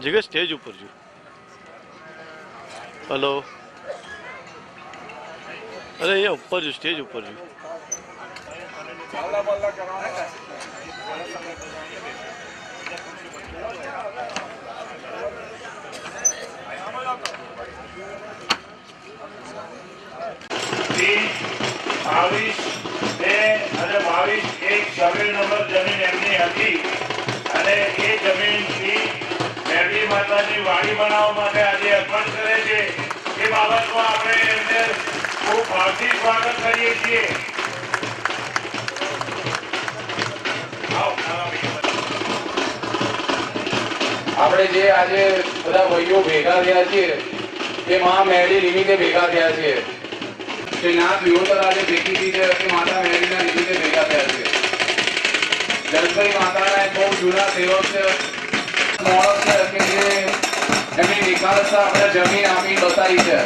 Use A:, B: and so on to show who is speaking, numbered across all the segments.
A: જગ્યા સ્ટેજ ઉપર છું. હલો, અરે અહીંયા ઉપર છું, સ્ટેજ ઉપર છું.
B: જમીન નંબર જમીન એમની હતી અને એ જમીનથી મેરડી માતાની વાડી બનાવવા માટે આજે અર્પણ કરે છે. એ બાબતમાં આપણે એમને ખૂબ ભાવથી સ્વાગત કરીએ છીએ.
C: આપણે જે આજે બધા ભાઈઓ ભેગા થયા છીએ તે મા મેરડી નિમિત્તે ભેગા થયા છીએ. કે નાથ વિહોતર આજે ભેગી થઈ છે કે માતા મેરડીના નિમિત્તે ભેગા થયા છે. જલભાઈ માતાના એક બહુ જૂના સેવક છે, માણસ છે કે જે એમની નિખાલસતા આપણે જમીન આપી બતાવી છે.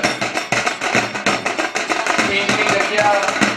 C: પીંચની જગ્યા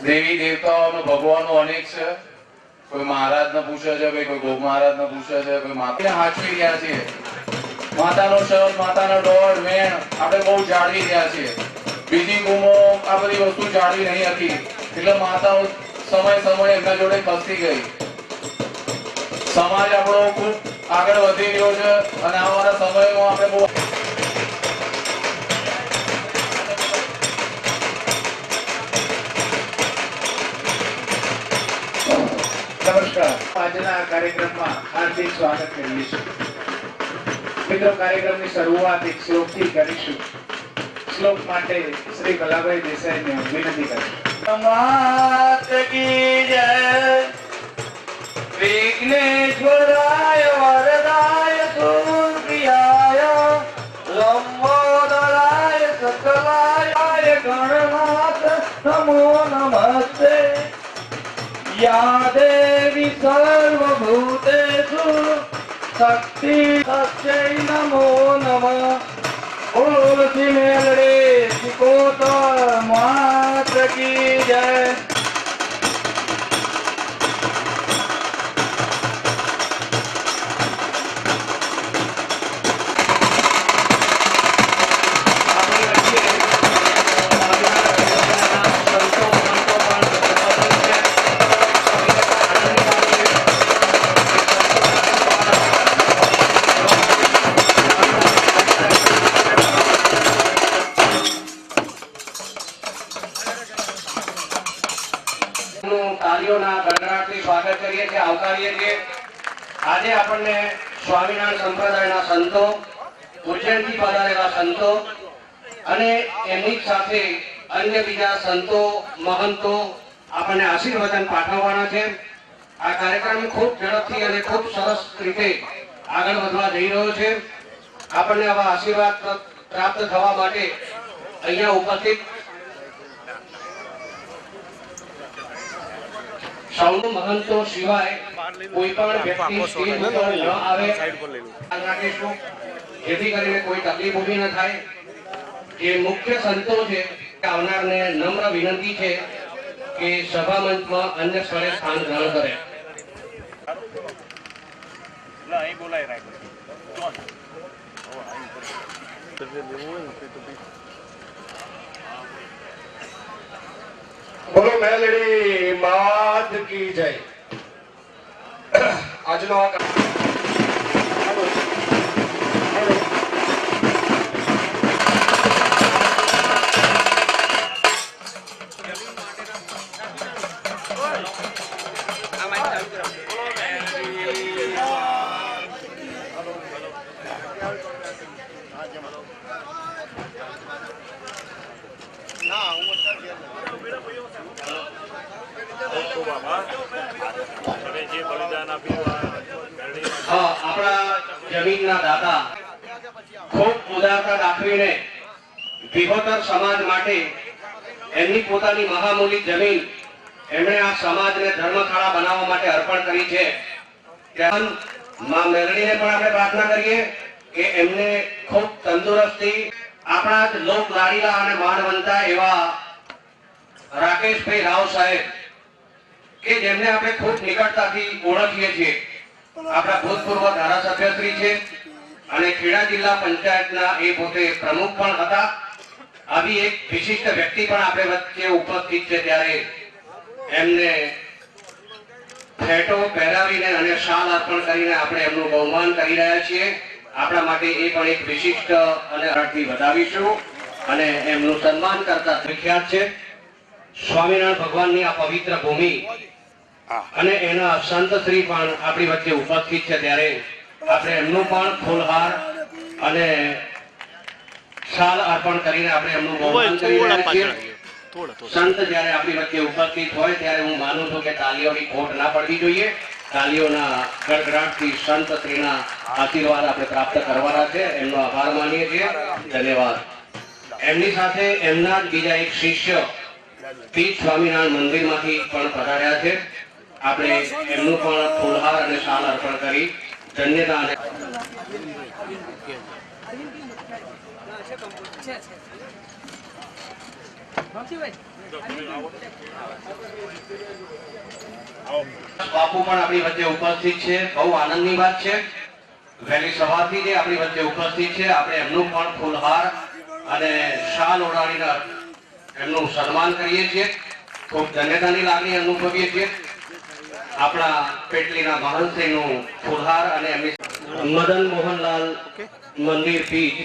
C: દેવી દેવતાઓનો ભગવાનો અનેક છે. કોઈ મહારાજ ને પૂછે છે, કોઈ ગોપ મહારાજ ને પૂછે છે, કોઈ માતાને હાચવી રહ્યા છે. માતાનો શબ્દ, માતાનો દોડ, વેણ આપણે બહુ જાળવી રહ્યા છીએ. બીજી ગુમો આ બધી વસ્તુ જાળવી નહીં હતી એટલે માતાઓ સમય એમના જોડે ખસી ગઈ. સમાજ આપણો ખૂબ આગળ વધી રહ્યો છે અને આવવાના સમયમાં આપણે બહુ
D: નમસ્કાર. આજના કાર્યક્રમમાં હાર્દિક સ્વાગત કરીએ છીએ. મિત્રો, કાર્યક્રમની શરૂઆત એક શ્લોકથી કરીશું. શ્લોક માટે શ્રી કલાભાઈ દેસાઈને વિનંતી કરીશું.
B: માત કી જય. વિઘ્નેશ્વરાય વરદાય સુપ્રિયાય લંબોદરાય સકલાય ગણનાથ નમો નમસ્તે. या देवी सर्वभूतेषु शक्ति तस्यै नमो नमः. बोल श्री मेलड़ी सिकोतर मात की जय.
C: સ્વાગત કરીએ છીએ, આવકારીએ છીએ. આજે આપણને સ્વામિનારાયણ સંપ્રદાયના સંતો, ઉજ્જૈનથી પધારેલા સંતો અને એમની સાથે અન્ય બીજા સંતો, મહંતો આપણને આશીર્વચન પાઠવવાના છે. આ કાર્યક્રમ ખૂબ ઝડપથી અને ખૂબ સરસ રીતે
E: આગળ વધવા જઈ રહ્યો છે. આપણને આવા આશીર્વાદ પ્રાપ્ત થવા માટે અહીંયા ઉપસ્થિત સૌનું મહંતો સિવાય કોઈ પણ વ્યક્તિ સ્ટેજ ઉપર ન આવે ધ્યાન રાખીશું, જેથી કરીને કોઈ તકલીફ ઊભી ન થાય. જે મુખ્ય સંતો છે આવનારને નમ્ર વિનંતી છે કે સભા મંચમાં અન્ય સ્થળે સ્થાન ગ્રહણ કરે.
F: બોલો મેલડી માત કી જય. આજનો આ
E: આપણા જમીનના દાતા ખૂબ ઉદારતા દાખવીને વિહોતર સમાજ માટે એમની પોતાની મહામૂલી જમીન એમણે આ સમાજને ધર્મશાળા બનાવવા માટે અર્પણ કરી છે. ત્યાં માં મેલડીને પણ આપણે પ્રાર્થના કરીએ કે એમને ખૂબ તંદુરસ્તી, આપણા જ લોક લાડીલા અને માનવંતા એવા રાકેશભાઈ રાવ સાહેબ કે જેમને આપણે ખૂબ નિકટતાથી ઓળખીએ છીએ, આપણા ભૂતપૂર્વ ધારાસભ્યશ્રી છે અને ખેડા જિલ્લા પંચાયતના એ પોતે પ્રમુખ પણ હતા. આવી એક વિશિષ્ટ વ્યક્તિ પણ આપણે વચ્ચે ઉપસ્થિત છે ત્યારે એમને ફેટો પહેરાવીને અને શાલ અર્પણ કરીને આપણે એમનું બહુમાન કરી રહ્યા છીએ. આપણા માટે એ પણ એક વિશિષ્ટ અને અર્થથી વધાવીશું અને એમનું સન્માન કરતા વિખ્યાત છે. સ્વામિનારાયણ ભગવાનની આ પવિત્ર ભૂમિ અને એના સંત શ્રી પણ આપણી વચ્ચે ઉપસ્થિત છે ત્યારે આપણે એમનું પણ ફૂલહાર અને શાલ અર્પણ કરીને આપણે એમનું બહુમાન કરી રહ્યા છીએ. સંત જ્યારે આપણી વચ્ચે ઉપસ્થિત હોય ત્યારે હું માનું છું કે તાલીઓની ખોટ ના પડવી જોઈએ. તાલીઓના ગડગડાટથી સંત શ્રીના આશીર્વાદ આપણે પ્રાપ્ત કરવાના છે. એમનો આભાર માનીએ છીએ. ધન્યવાદ. એમની સાથે એમના જ બીજા એક શિષ્ય પીઠ સ્વામિનારાયણ મંદિરમાંથી પણ પધાર્યા છે. આપણે એમનું પણ ફૂલહાર અને શાલ અર્પણ કરી ધન્યતા અને બાપુ પણ આપણી વચ્ચે ઉપસ્થિત છે. બહુ આનંદની વાત છે. વહેલી સવારથી જે આપણી વચ્ચે ઉપસ્થિત છે. આપણે એમનું પણ ફૂલહાર અને શાલ ઓઢાડીને એમનું સન્માન કરીએ છીએ. ખૂબ ધન્યતાની લાગણી અનુભવીએ છીએ. આપણા પેટલીના મહંતશ્રીનું ફૂલહાર અને એમની મદન મોહનલાલ મંદિર પીઠ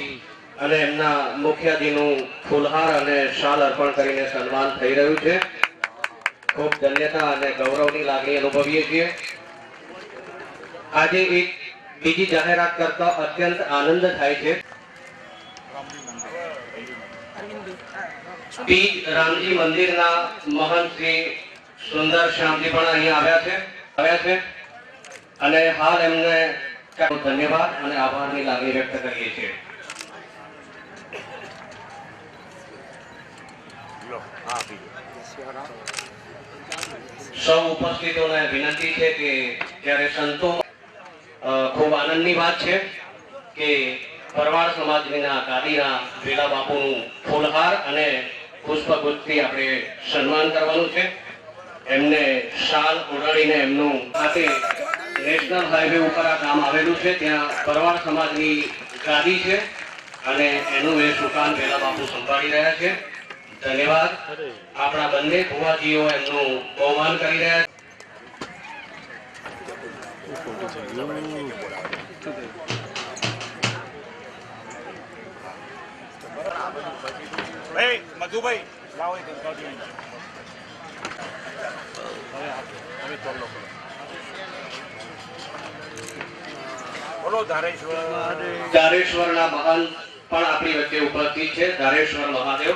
E: અને એમના મુખ્યાજીનું ફૂલહાર અને શાલ અર્પણ કરીને સન્માન થઈ રહ્યું છે. ખૂબ ધન્યતા અને ગૌરવની લાગણી અનુભવીએ છીએ. આજે એક બીજી જાહેરાત કરતા અત્યંત આનંદ થાય છે. પીજ રામજી મંદિરના મહંત શ્રી સુંદર શ્યામજી પણ અહીં આવ્યા છે અને હાલ એમને ધન્યવાદ અને આભારની લાગણી વ્યક્ત કરીએ છીએ. સૌ ઉપસ્થિતોને વિનંતી છે કે જ્યારે સંતો ખૂબ આનંદની વાત છે કે પરવાળ સમાજના કાદીના વેલા બાપુનું ફૂલહાર અને પુષ્પગુચ્છથી આપણે સન્માન કરવાનું છે. એમને શાલ ઓઢાડીને એમનું સાથે નેશનલ હાઈવે ઉપર આ ગામ આવેલું છે, ત્યાં પરવાળ સમાજની ગાદી છે અને એનું એ સુકાન વેલા બાપુ સંભાળી રહ્યા છે. ધન્યવાદ. આપણા બંને ભુવાજીઓ એમનું બહુમાન કરી રહ્યા
B: છે. મધુભાઈ લાવો બોલો
E: ધારેશ્વરના મહાન પણ આપણી વચ્ચે ઉપસ્થિત છે. ધારેશ્વર મહાદેવ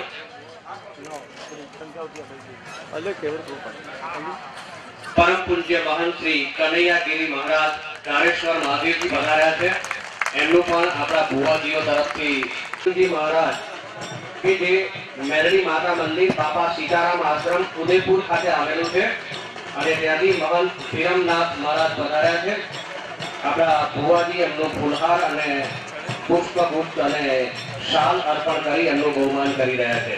E: પરમ પૂજ્ય મહાન શ્રી કનૈયાગીરી મહારાજ તારેશ્વર મહાદેવજી પધાર્યા છે. એમનું પણ આપણા ભુવાજીઓ તરફથી જી મહારાજ કે જે મેરડી માતા મંદિર બાપા સીતારામ આશ્રમ ઉદયપુર ખાતે આવેલું છે અને ત્યાંથી મહંત વિરમનાથ મહારાજ પધાર્યા છે. આપણા ભુવાજી એમનો ફૂલહાર અને પુષ્પગુપ્ત અને શાલ અર્પણ કરી એમનું બહુમાન કરી રહ્યા છે.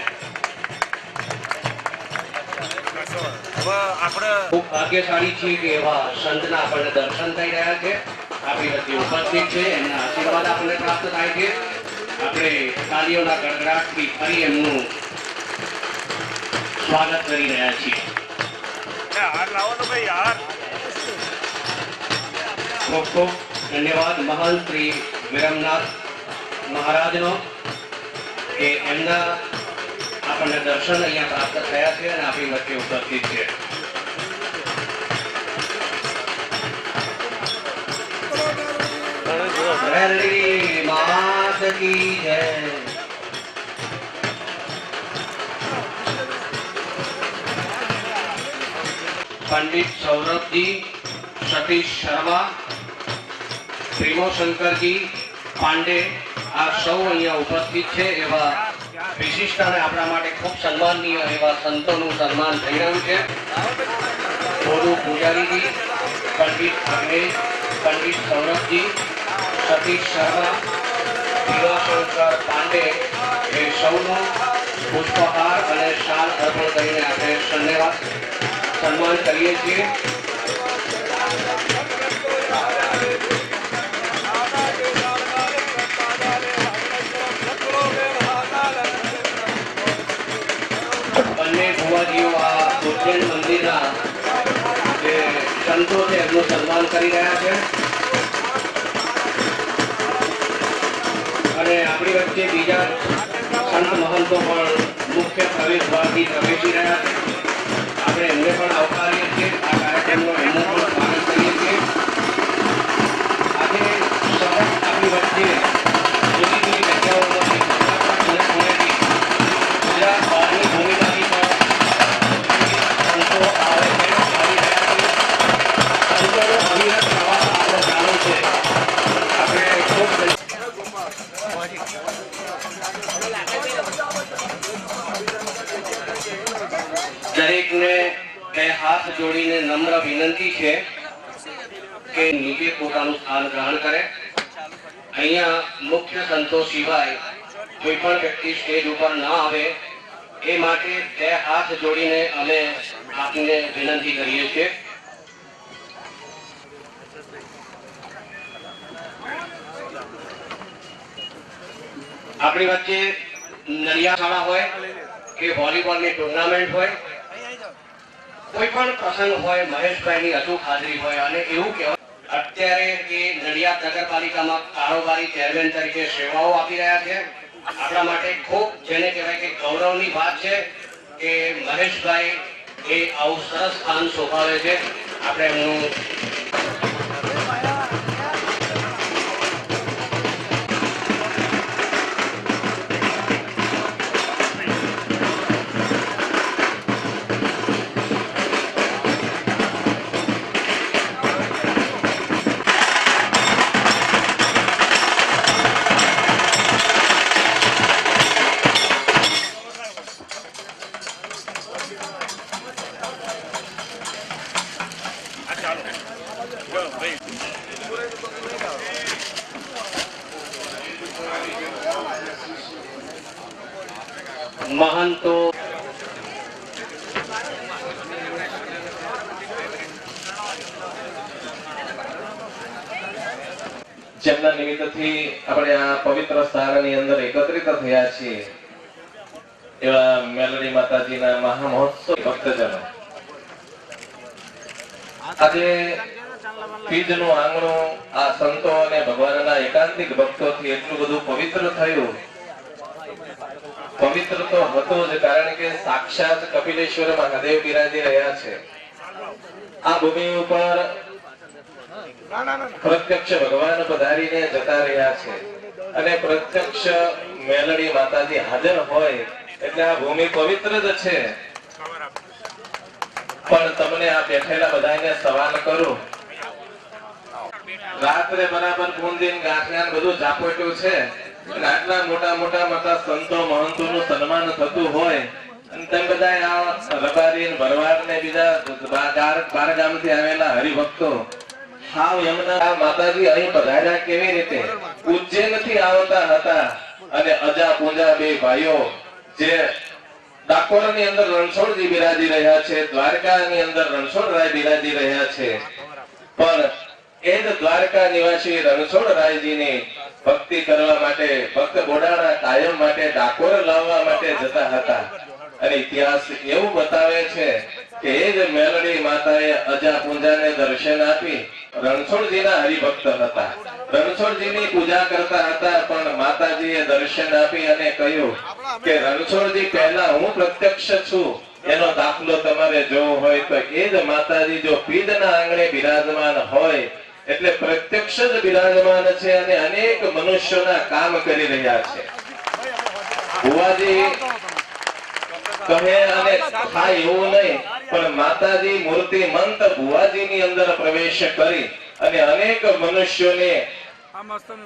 E: ખૂબ ભાગ્યશાળી છીએ કે એવા સંતના આપણને દર્શન થઈ રહ્યા છે. આપણી વચ્ચે ઉપસ્થિત છે, એમના આશીર્વાદ આપણને પ્રાપ્ત થાય છે. આપણે તાળીઓના ગડગડાટથી ફરી એમનું સ્વાગત કરી રહ્યા છીએ. ખૂબ ખૂબ ધન્યવાદ મહંત શ્રી વિરમનાથ મહારાજનો કે એમના આપણને દર્શન અહીંયા પ્રાપ્ત થયા છે અને આપણી વચ્ચે ઉપસ્થિત છે. મેરડી માત કી જય. પંડિત સૌરભજી, સતીશ શર્મા, પ્રેમોશંકરજી પાંડે આ સૌ અહીંયા ઉપસ્થિત છે. એવા વિશિષ્ટ અને આપણા માટે ખૂબ સન્માનનીય એવા સંતોનું સન્માન થઈ રહ્યું છે. બોરુ પૂજારીજી, પંડિત અગ્નેશ, પંડિત સૌરભજી, સતીશ શર્મા, પ્રેમોશંકર પાંડે એ સૌનો પુષ્પહાર અને શાલ અર્પણ કરીને આપણે ધન્યવાદ સન્માન કરીએ છીએ. બંને ભુવાજીઓ આ ઉજ્જૈન મંદિરના જે સંતો છે એમનું સન્માન કરી રહ્યા છે અને આપણી વચ્ચે બીજા સંત મહંતો પણ મુખ્ય પ્રવેશ દ્વારથી પ્રવેશી રહ્યા છે. આપણે એમને પણ આવકારીએ છીએ. આ કાર્યક્રમનો એમનું પણ સ્વાગત કરીએ છીએ. આજે સતત આપણી વચ્ચે જુદી જુદી જગ્યાઓમાંથી ગુજરાત બહારની ભૂમિમાંથી પણ સંતો આવે છે, આવી રહ્યા છે. સંતોનો અવિરત પ્રવાહ આપણો ચાલુ છે. આપણે ખૂબ દરેકને બે હાથ જોડીને નમ્ર વિનંતી છે કે નીચે પોતાનું સ્થાન ગ્રહણ કરે. અહીંયા મુખ્ય સંતો સિવાય કોઈ પણ વ્યક્તિ સ્ટેજ ઉપર ન આવે એ માટે બે હાથ જોડીને અમે આપને વિનંતી કરીએ છીએ. આપણી વચ્ચે નડિયાદ શાળા હોય કે વોલીબોલની ટુર્નામેન્ટ હોય, કોઈ પણ પ્રસંગ હોય, મહેશભાઈની અચૂક હાજરી હોય અને એવું કહેવાય અત્યારે એ નડિયાદ નગરપાલિકામાં કારોબારી ચેરમેન તરીકે સેવાઓ આપી રહ્યા છે. આપણા માટે ખૂબ જેને કહેવાય કે ગૌરવની વાત છે કે મહેશભાઈ એ આવું સરસ સ્થાન શોભાવે છે. આપણે એમનું મહંતો
G: જેમના નિમિત્તથી આપણે આ પવિત્ર સ્થાનની અંદર એકત્રિત થયા છીએ એવા મેલડી માતાજીના મહા મહોત્સવ ભક્તજનો, આજે પીજનું આંગણું આ સંતો અને ભગવાનના એકાંતિક ભક્તોથી એટલું બધું પવિત્ર થયું. પવિત્ર તો હતો જ, કારણ કે સાક્ષાત કપિલેશ્વર મહાદેવ બિરાજી રહ્યા છે. આ ભૂમિ ઉપર પ્રત્યક્ષ ભગવાન પધારીને જતા રહ્યા છે અને પ્રત્યક્ષ મેલડી માતાજી હાજર હોય એટલે આ ભૂમિ પવિત્ર જ છે. પણ તમને આ બેઠેલા બધાને સવાલ કરું, રાત્રે બરાબર બુંદીન ગાંઠિયા ને બધું ઝાપોટ્યું છે અને આટલા મોટા સંતો મહંતોનું સન્માન થતું હોય અને તમે બધા આ રબારી ને ભરવાડ ને બીજા બાર ગામથી આવેલા હરિભક્તો હાવ એમના આ માતાજી અહીં પધાર્યા કેવી રીતે ઉજ્જૈનથી આવતા હતા અને અજા પૂંજા બે ભાઈઓ જે ડાકોરની અંદર રણછોડજી બિરાજી રહ્યા છે, દ્વારકાની અંદર રણછોડરાય બિરાજી રહ્યા છે, પણ એ જ દ્વારકા નિવાસી રણછોડરાયજીની ભક્તિ કરવા માટે ભક્ત બોડાણા કાયમ માટે ડાકોર લાવવા માટે જતા હતા. અને ઇતિહાસ એવું બતાવે છે કે એ જ મેલડી માતાએ અજા પૂંજાને દર્શન આપી રણછોડજીના હરિભક્ત હતા, રણછોડજીની પૂજા કરતા હતા, પણ માતાજીએ દર્શન આપી અને કહ્યું કે રણછોડજી પહેલા હું પ્રત્યક્ષ છું, એનો દાખલો તમારે જોવો હોય તો એ જ માતાજી જો પીડના આંગણે બિરાજમાન હોય એટલે પ્રત્યક્ષ જ બિરાજમાન છે અને અનેક મનુષ્યોના કામ કરી રહ્યા છે. ભુવાજી કહે અને થાય એવું નહીં, પણ માતાજી મૂર્તિમંત ભુવાજીની અંદર પ્રવેશ કરી અને અનેક મનુષ્યોને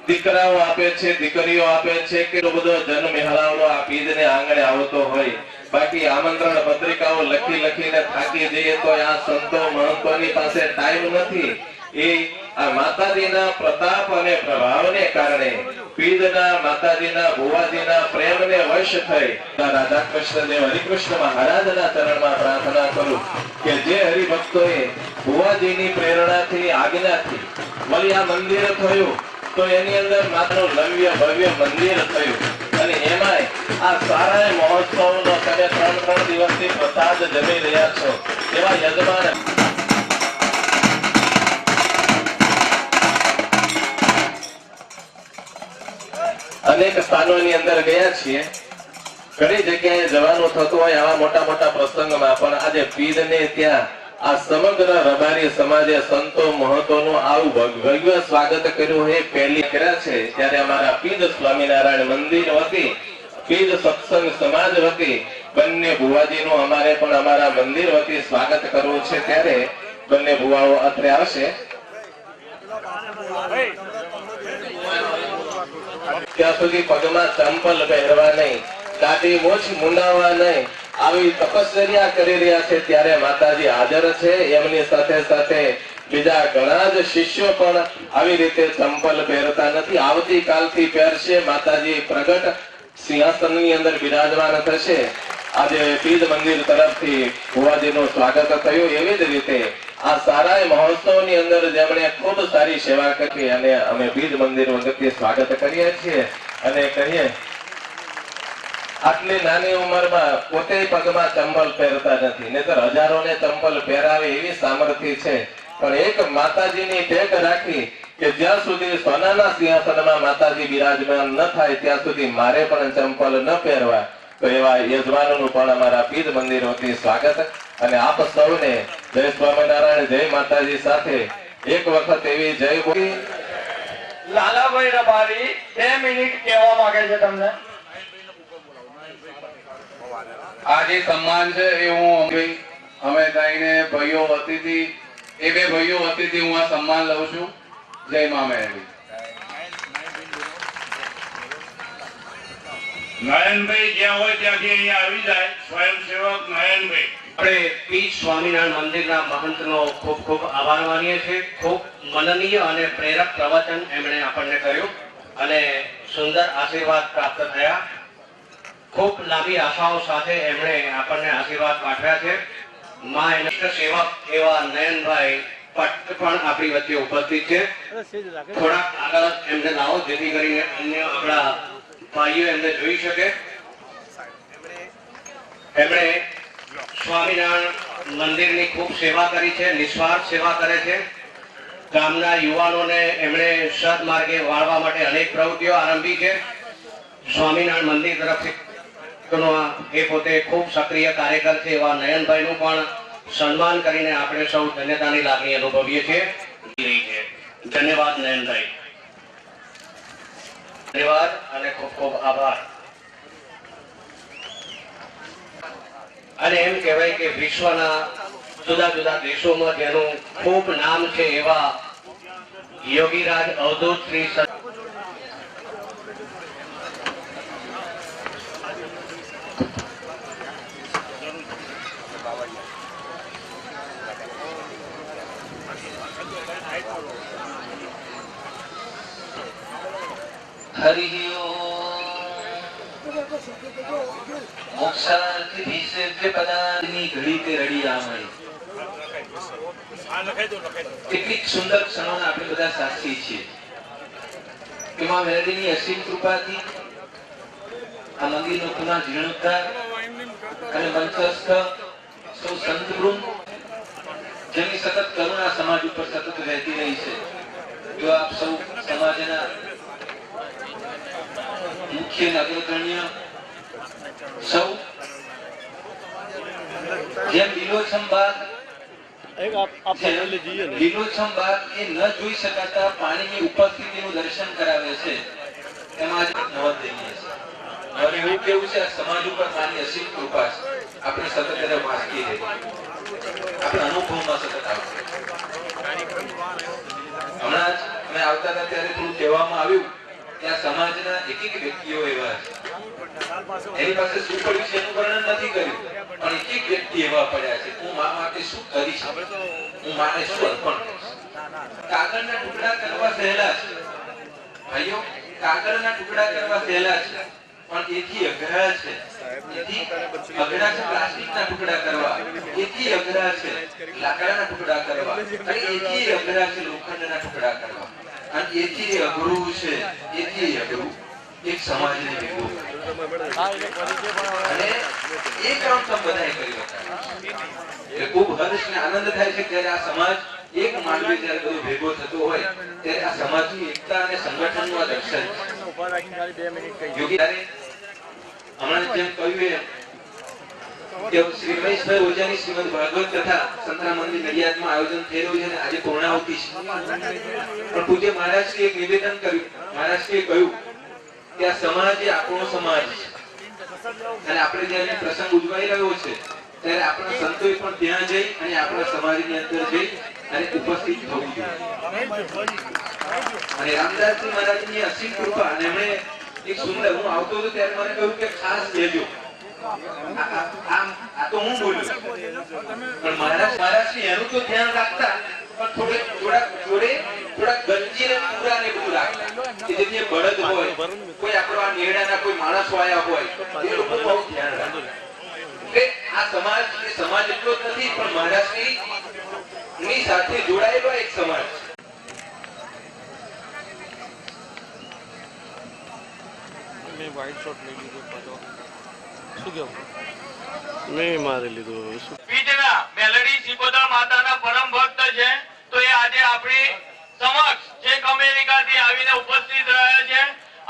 G: દીકરાઓ આપે છે, દીકરીઓ આપે છે કે બધો જન્મ મેળાવડો આ પીજને આંગણે આવતો હોય. બાકી આમંત્રણ પત્રિકાઓ લખીને થાકી જઈએ તો આ સંતો મહંતોની પાસે ટાઈમ નથી. એ આ માતાજીના પ્રતાપ અને પ્રભાવને કારણે પીજના માતાજીના ભુવાજીના પ્રેમને વશ થઈ રાધા કૃષ્ણદેવ હરિકૃષ્ણ મહારાજના ચરણમાં પ્રાર્થના કરું કે જે હરિભક્તોએ ભુવાજીની પ્રેરણાથી આજ્ઞાથી વળી આ મંદિર થયું તો એની અંદર માત્ર ભવ્ય મંદિર થયું અને એમાંય આ સારા મહોત્સવનો તમે 3 દિવસથી પ્રસાદ જમી રહ્યા છો એવા યજમાન અનેક સ્થાનોની અંદર ગયા છીએ, ઘણી જગ્યાએ જવાનું થતું હોય આવા મોટા પ્રસંગમાં, પણ આજે પીરને ત્યાં આ સમગ્ર રબારી સમાજે સંતો મહંતોનું આવું ભવ્ય સ્વાગત કર્યું એ પહેલી કર્યા છે. ત્યારે અમારા પીર સ્વામિનારાયણ મંદિર વતી પીર સત્સંગ સમાજ વતી બંને ભુવાજીનું અમારે પણ અમારા મંદિર વતી સ્વાગત કરવું છે. ત્યારે બંને ભુવાઓ અત્રે આવશે. ત્યાં સુધી પગમાં ચંપલ પહેરવા નહીં, દાઢી મોછ મુંડાવવા નહીં, આવી તપશ્ચર્યા કરી રહ્યા છે. ત્યારે માતાજી હાજર છે, એમની સાથે બીજા ઘણા જ શિષ્યો પણ આવી રીતે ચંપલ પહેરતા નથી, આવતીકાલથી પહેરશે. માતાજી પ્રગટ સિંહાસનની અંદર બિરાજમાન થશે. આજે પીર મંદિર તરફથી ભુવાજીનું સ્વાગત થયું. એવી જ રીતે આ સારા મહોત્સવની અંદર જેમણે ખૂબ સારી સેવા કરી અને અમે પીર મંદિર વખતે સ્વાગત કરીએ છીએ અને કહીએ આટલી નાની ઉંમરમાં પોતે પગમાં ચંપલ પહેરતા નથી, નહીંતર હજારોને ચંપલ પહેરાવે એવી સામર્થ્ય છે. પણ એક માતાજીની ટેક રાખી કે જ્યાં સુધી સોનાના સિંહાસનમાં માતાજી બિરાજમાન ન થાય ત્યાં સુધી મારે પણ ચંપલ ન પહેરવા. તો એવા યજમાનોનું પણ અમારા પીર મંદિર વતી સ્વાગત અને આપ સૌને જય સ્વામિનારાયણ, જય માતાજી સાથે એક વખત એવી જય બોલી.
F: લાલાભાઈ રબારી 2 મિનિટ કહેવા માંગે છે તમને.
C: આ જે સન્માન છે એ હું અમે ગાઈને ભાઈઓ વતીથી એ 2 ભાઈઓ વતીથી હું આ સન્માન લઉં છું. જય મા મેરડી.
B: નયનભાઈ જ્યાં હોય ત્યાંથી અહીંયા આવી જાય. સ્વયંસેવક નયનભાઈ.
E: આપણે પીર સ્વામિનારાયણ મંદિરના મહંતનો ખૂબ ખૂબ આભાર માનીએ છીએ. ખૂબ મનનીય અને પ્રેરક પ્રવચન એમણે આપણને કર્યું અને સુંદર આશીર્વાદ પ્રાપ્ત થયા. ખૂબ લાંબી આશાઓ સાથે એમણે આપણને આશીર્વાદ પાઠવ્યા છે. માં એના સેવક એવા નયનભાઈ પટ પણ આપણી વચ્ચે ઉપસ્થિત છે. થોડાક આગળ એમને લાવો જેથી કરીને અન્ય આપણા ભાઈઓ એમને જોઈ શકે. એમણે સ્વામિનારાયણ મંદિરની ખૂબ સેવા કરી છે, નિસ્વાર્થ સેવા કરે છે. ગામના યુવાનોને એમણે સદમાર્ગે વાળવા માટે અનેક પ્રવૃત્તિઓ આરંભી છે. સ્વામિનારાયણ મંદિર તરફથી એ પોતે ખૂબ સક્રિય કાર્યકર છે. એવા નયનભાઈનું પણ સન્માન કરીને આપણે સૌ ધન્યતાની લાગણી અનુભવીએ છીએ. ધન્યવાદ નયનભાઈ, ધન્યવાદ અને ખૂબ ખૂબ આભાર. અને એમ કહેવાય કે વિશ્વના જુદા જુદા દેશોમાં જેનું ખૂબ નામ છે એવા યોગીરાજ અવધૂત શ્રી હરિ મોક્ષાર્થી ભીષે પદાની ઘડી તે રડી આમળી. કેટલીક સુંદર ક્ષણોના આપણે બધા સાક્ષી છીએ કે માં મેલડીની અસીમ કૃપાથી આ મંદિરનો પુનઃ જીર્ણોદ્ધાર અને મંચસ્થ સૌ સંતવૃંદ જેની સતત કરુણા સમાજ ઉપર સતત વહેતી રહી છે. જો આપ સૌ સમાજના મુખ્ય અગ્રગણ્ય સૌ જેમ લીલોછમ બાગ
A: एक आप पहले लीजिए ना।
E: લીલોછમ બાગ એ ન જોઈ શકાતા પાણીની ઉપસ્થિતિનું દર્શન કરાવે છે એમાં આજે નોંધ લઈએ છે. મારે એવું કેવું છે આ સમાજ ઉપર માની અસીમ કૃપા છે. આપણે સતત એને વાંચતી રહીએ, આપણે અનુભવમાં સતત આવશે. હમણાં જ મેં આવતા હતા ત્યારે થોડું કહેવામાં આવ્યું કે આ સમાજના એક એક વ્યક્તિઓ એવા છે, એની પાસે શું પડ્યું છે એનું વર્ણન નથી કર્યું, પણ એક એક વ્યક્તિ એવા પડ્યા છે. હું મા માટે શું કરીશ, હું માને શું અર્પણ કરીશ. કાગળના ટુકડા કરવા સહેલા છે ભાઈઓ, કાગળના ટુકડા કરવા સહેલા છે, પણ એથી અઘરા છે. એથી અઘરા છે પ્લાસ્ટિકના ટુકડા કરવા, એથી અઘરા છે લાકડાના ટુકડા કરવા, અને એથી અઘરા છે લોખંડના ટુકડા કરવા, અને એથી અઘરું છે, એથી અઘરું એક સમાજને ભેગું અને એ કામ તમે બધાએ કર્યું. એટલે ખૂબ હર્ષ અને આનંદ થાય છે જ્યારે આ સમાજ એક માનવી જ્યારે બધો ભેગો થતો હોય ત્યારે આ સમાજની એકતા અને સંગઠનનું આ દર્શન યોગી હમણાં જેમ કહ્યું એમ કે શ્રી રમેશભાઈ ઓઝાની શ્રીમદ ભાગવત કથા સંતરામ મંદિર નડિયાદમાં આયોજન થઈ રહ્યું છે અને આજે પૂર્ણાહુતિ છે. પણ પૂજ્ય મહારાજશ્રીએ એક નિવેદન કર્યું. મહારાજશ્રીએ કહ્યું કે આ સમાજ એ આપણો સમાજ છે અને આપણે જ્યારે પ્રસંગ ઉજવાઈ રહ્યો છે ત્યારે આપણા સંતોએ પણ ત્યાં જઈ અને આપણા સમાજની અંદર જઈ અને ઉપસ્થિત થવું જોઈએ. અને રામદાસજી મહારાજની અસીમ કૃપા અને એમણે એક સુંદર, હું આવતો હતો ત્યારે મને કહ્યું કે ખાસ લેજો. આ તો હું બોલ્યો, પણ મહારાજશ્રી એનું તો ધ્યાન રાખતા, પણ થોડા ગંજીર પૂરા ને બધું રાખતા કે જેથી બળદ હોય, કોઈ આપણો આ નેડાના કોઈ માણસો આયા હોય, એ લોકો બહુ ધ્યાન રાખે કે આ સમાજ એ સમાજ એટલો જ નથી, પણ મહારાજશ્રી ની સાથે જોડાયેલો એક સમાજ છે.
A: મેં વ્હાઈટ શોટ લઈ લીધો પાછો. શું કેવું? મેં મારી લીધું.
F: પીઠના મેલડી સિકોદર માતાના પરમ ભક્ત છે, તો એ આજે આપણી સમક્ષ છેક અમેરિકાથી આવીને ઉપસ્થિત રહ્યા છે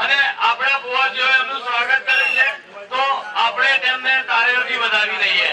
F: અને આપણા પૂર્વજોએ એમનું સ્વાગત કર્યું છે, તો આપણે તેમને તાળીઓથી વધાવી દઈએ.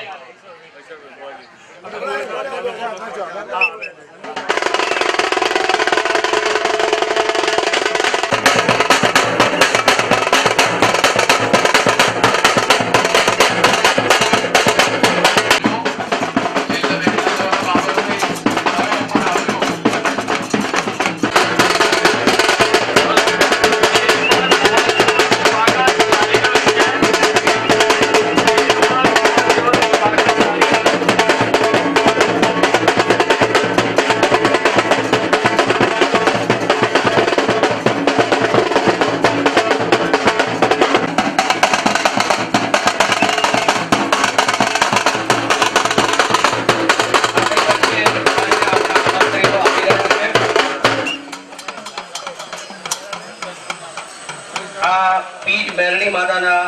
E: મેલડી માતાના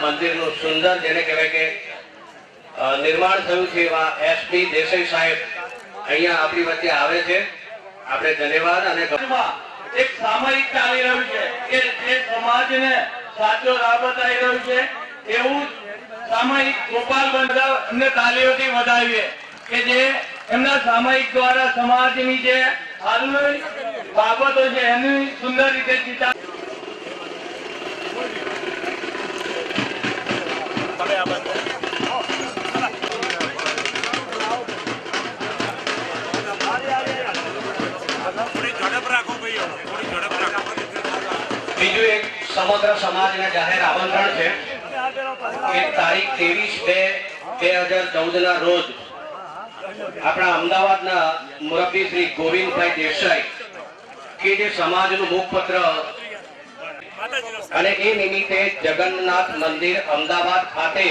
E: મંદિરનું સુંદર જેને કહેવાય કે નિર્માણ થયું છે એવા એસપી દેસાઈ સાહેબ અહીંયા આપણી વચ્ચે આવે છે. આપણે ધન્યવાદ. અને
F: એક સામયિક ચાલી રહ્યું છે કે જે સમાજને સાચો રાહ બતાવી રહ્યું છે, એવું સામયિક ગોપાલ બંધા એમને તાલીઓથી વધાવીએ કે જે એમના સામયિક દ્વારા સમાજની જે હાલની બાબતો છે એની સુંદર રીતે ચિતા
E: સમગ્ર સમાજને જાહેર આમંત્રણ છે કે તારીખ 23/2/2014 ના રોજ આપણા અમદાવાદના મુરબ્બી શ્રી ગોવિંદભાઈ દેસાઈ કે જે સમાજનું મુખપત્ર અને એ નિમિત્તે જગન્નાથ મંદિર અમદાવાદ ખાતે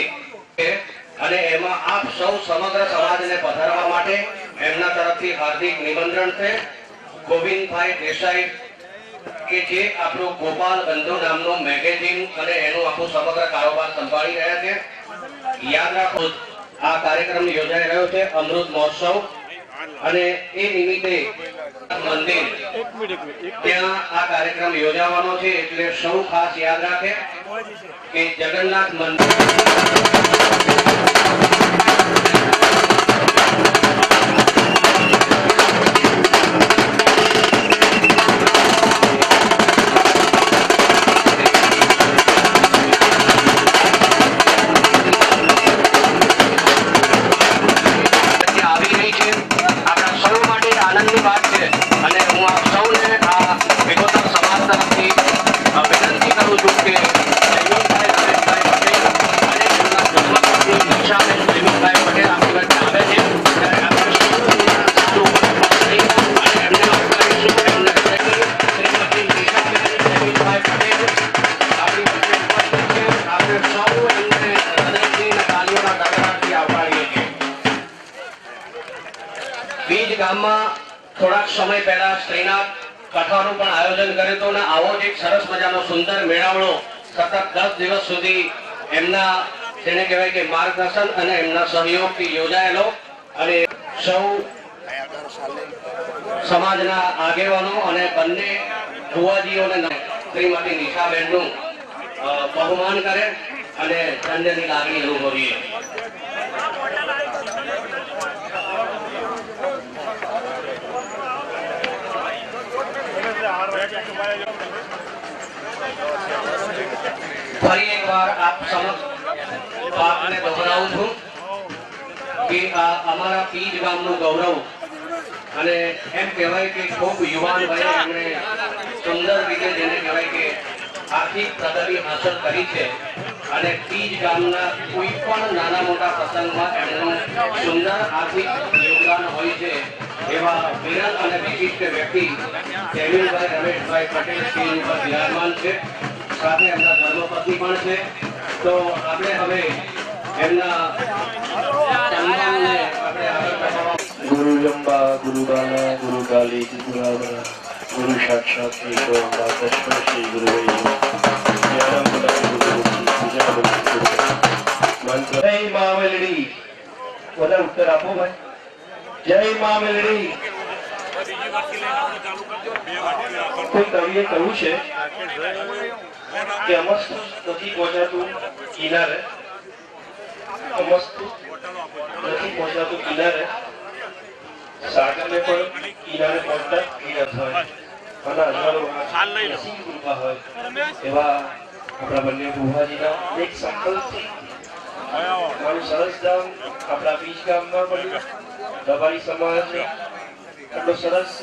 E: અને એમાં આપ સૌ સમગ્ર સમાજને પધારવા માટે એમના તરફથી હાર્દિક નિમંત્રણ છે. ગોવિંદભાઈ દેસાઈ કે જે આપણું ગોપાલ બંધુ નામનું મેગેઝિન અને એનું આખું સમગ્ર કારોબાર સંભાળી રહ્યા છે. યાદ રાખો આ કાર્યક્રમ યોજાઈ રહ્યો છે અમૃત મહોત્સવ અને એ નિમિત્તે મંદિર ત્યાં આ કાર્યક્રમ યોજાવાનો છે એટલે સૌ ખાસ યાદ રાખે કે જગન્નાથ મંદિર બીજ ગામમાં થોડાક સમય પહેલા સ્ત્રીના કથાનું પણ આયોજન કર્યું હતું અને આવો જ એક સરસ મજાનો સુંદર મેળાવડો સતત 10 દિવસ સુધી એમના જેને કહેવાય કે માર્ગદર્શન અને એમના સહયોગથી યોજાયેલો અને સૌ સમાજના આગેવાનો અને બંને ભુવાજીઓને શ્રીમતી નિશાબેનનું બહુમાન કરે અને ધન્યની લાગણી અનુભવીએ. ફરી એકવાર આપ સમક્ષ વાતને દોહરાવું છું કે આ અમારા પીજ ગામનું ગૌરવ અને એમ કહેવાય કે ખૂબ યુવાન વયે એમણે સુંદર રીતે જેને કહેવાય કે આર્થિક પ્રગતિ હાંસલ કરી છે અને પીજ ગામના કોઈ પણ નાના મોટા પ્રસંગમાં એમનું સુંદર આર્થિક યોગદાન હોય છે એવા વિરલ અને વિશિષ્ટ વ્યક્તિ જયવીરભાઈ રમેશભાઈ પટેલ સ્ટેજ ઉપર બિરાજમાન છે. સાથે એમના ધર્મપત્ની પણ છે. તો આપણે હવે એમના સન્માનને આપણે આગળ વધારવા
A: ગુરુ લંબા ગુરુ બાલા ગુરુ કાલી ગુરુરાવરા ગુરુ સાક્ષાત ઈશ્વર તસ્મૈ શ્રી ગુરુવે નમઃ. જય મા મેલડી. બધા ઉત્તર આપો ભાઈ. જય મા મેલડી. કોઈ કવિએ કહ્યું છે કે અમસ્તુ નથી પહોંચાતું કિનારે, અમસ્તુ નથી પહોંચાતું કિનારે, સાગરને પણ કિનારે પહોંચતા કિનાર હોય અને હજારો નસીબ કૃપા હોય એવા આપણા બંને ભુવાજીના એક સંકલ્પથી મારું સરસ ગામ આપણા બીજ ગામમાં પડ્યું. રબારી સમાજ એટલો સરસ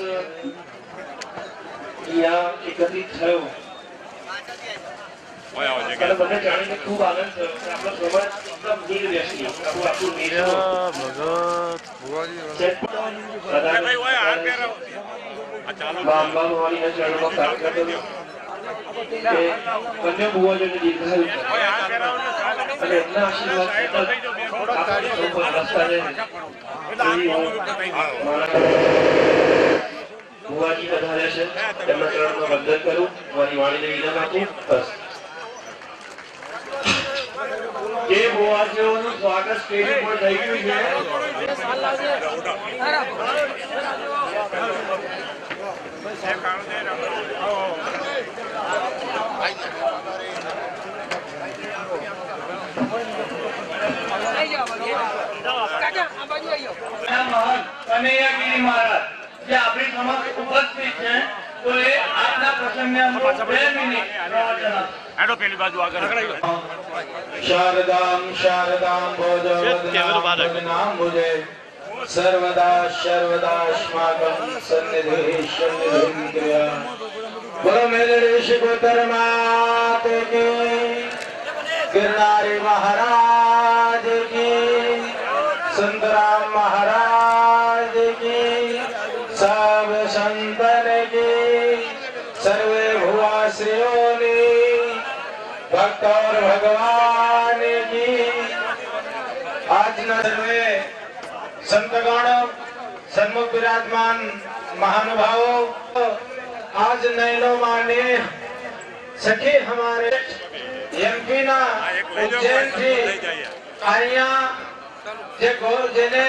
A: અહીંયા એકત્રિત થયો અને મને જાણીને ખૂબ આનંદ થયો. આપણો સમાજ એકદમ નિર્વ્યસની, આપણું આખું અંબાવાળીના ચરણમાં પ્રાર્થના કરું કે બંને ભુવાજોને દીર્ઘાયુ અને એમના આશીર્વાદ આપણે સૌ પર રસ્તા રહે એવી હું ભુવાજી વધારે છે તેમના ચરણમાં વંદન કરું, મારી વાણીને વિરામ આપું. બસ. જે ભુવાજીઓનું સ્વાગત સ્ટેજ ઉપર થઈ ગયું છે.
F: કનૈયાગીરી મહારાજ જે આપણી સમક્ષ ઉપસ્થિત છે તો એ આજના પ્રસંગને અનુરૂપ 2 મિનિટ પ્રવચન આપશે.
C: શારદામ શારદામ બોધવદનાંબુજે સર્વદા સર્વદાસ્માકં સન્નિધિ સન્નિધિ ક્રિયા. બોલો મેલડી શિકોતર માં
D: की, गिरनारी महाराज की, संतराम महाराज की, सब संतन की, सर्वे भुवाश्रियों की, भक्त और भगवान की। आज न सर्वे संतगण सन्मुख विराजमान महानुभावों, आज नैनो माने सखी हमारे एमपी ना उज्जैन थी आया જે ગોર જેને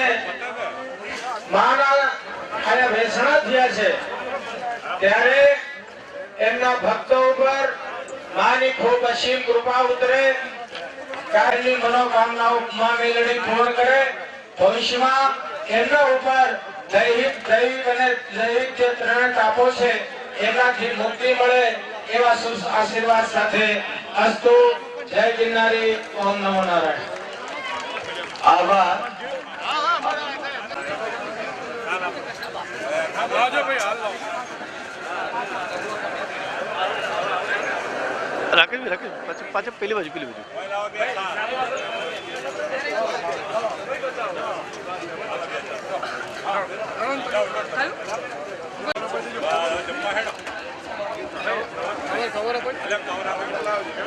D: માના આયા વેસણા થયા છે ત્યારે એમના ભક્તો ઉપર માની ખૂબ અસીમ કૃપા ઉતરે, કાર્યની મનોકામનાઓ માં મેલડી પૂર્ણ કરે, ભવિષ્યમાં એમના ઉપર દૈવિક અને દૈવિક જે ત્રણ તાપો છે એનાથી મુક્તિ મળે એવા આશીર્વાદ સાથે અસ્તુ. જય ગિરનારી. ઓમ નમો નારાયણ.
F: આભાર.
H: પાછળ પેલી બાજુ